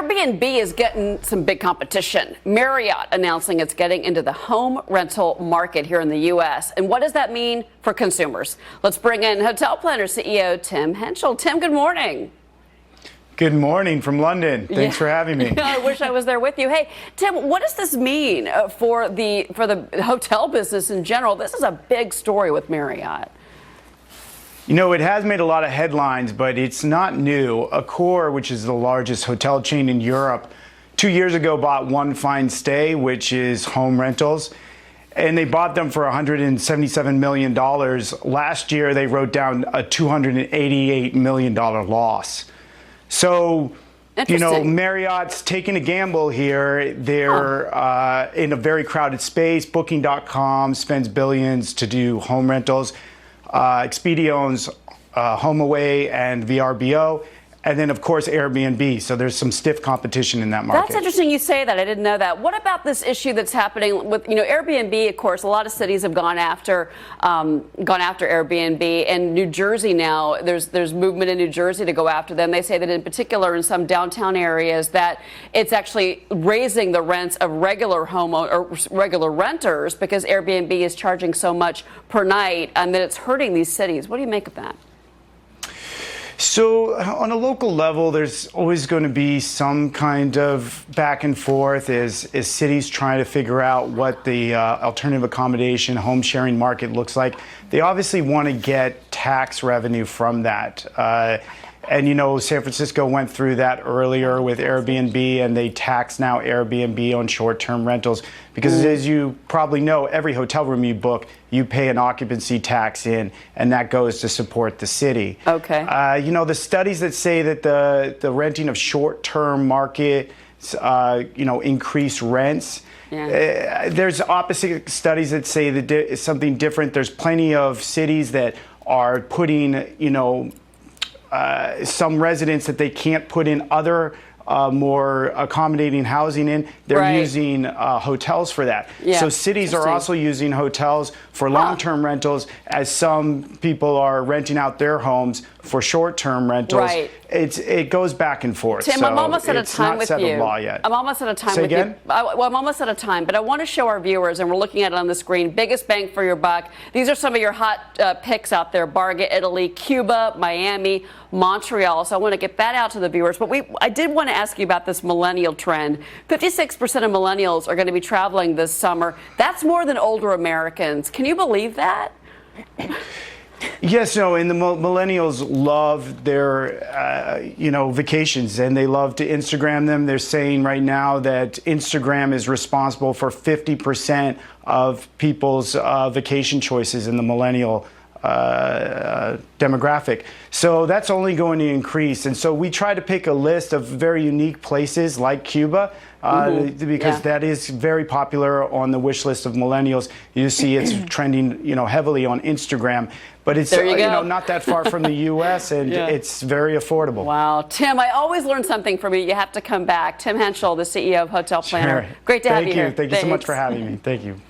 Airbnb is getting some big competition. Marriott announcing it's getting into the home rental market here in the U.S. And what does that mean for consumers? Let's bring in HotelPlanner CEO Tim Hentschel. Tim, good morning. Good morning from London. Thanks for having me. I wish I was there with you. Hey, Tim, what does this mean for the hotel business in general? This is a big story with Marriott. You know, it has made a lot of headlines, but it's not new. Accor, which is the largest hotel chain in Europe, 2 years ago bought One Fine Stay, which is home rentals, and they bought them for $177 million. Last year, they wrote down a $288 million loss. So, you know, Marriott's taking a gamble here. They're in a very crowded space. Booking.com spends billions to do home rentals. Expedia owns HomeAway and VRBO, and then, of course, Airbnb. So there's some stiff competition in that market. That's interesting you say that. I didn't know that. What about this issue that's happening with, you know, Airbnb? Of course, a lot of cities have gone after Airbnb. And New Jersey now, there's movement in New Jersey to go after them. They say that in particular in some downtown areas that it's actually raising the rents of regular regular renters because Airbnb is charging so much per night, and that it's hurting these cities. What do you make of that? So on a local level, there's always going to be some kind of back and forth as cities try to figure out what the alternative accommodation home sharing market looks like. They obviously want to get tax revenue from that. And, you know, San Francisco went through that earlier with Airbnb, and they tax now Airbnb on short-term rentals. Because as you probably know, every hotel room you book, you pay an occupancy tax in, and that goes to support the city. Okay. You know, the studies that say that the renting of short-term markets, you know, increase rents. Yeah. There's opposite studies that say that it's something different. There's plenty of cities that are putting, you know, some residents that they can't put in other more accommodating housing in. They're using hotels for that. Yeah. So cities are also using hotels for long-term rentals, as some people are renting out their homes for short-term rentals. Right. It goes back and forth. Tim, so I'm almost out of time with you. It's not set of law yet. I'm almost out of time Say with again? you. Well, I'm almost out of time, but I want to show our viewers, and we're looking at it on the screen, biggest bang for your buck. These are some of your hot picks out there: Barga, Italy, Cuba, Miami, Montreal. So I want to get that out to the viewers. But I did want to ask you about this millennial trend. 56% of millennials are going to be traveling this summer. That's more than older Americans. Can you believe that? Yes, no, and the millennials love their, you know, vacations, and they love to Instagram them. They're saying right now that Instagram is responsible for 50% of people's vacation choices in the millennial demographic. So that's only going to increase. And so we try to pick a list of very unique places like Cuba, because that is very popular on the wish list of millennials. You see it's trending, you know, heavily on Instagram. But it's you know, not that far from the U.S., and it's very affordable. Wow. Tim, I always learn something from you. You have to come back. Tim Hentschel, the CEO of HotelPlanner. Sure. Great to have you here. Thank you so much for having me. Thank you.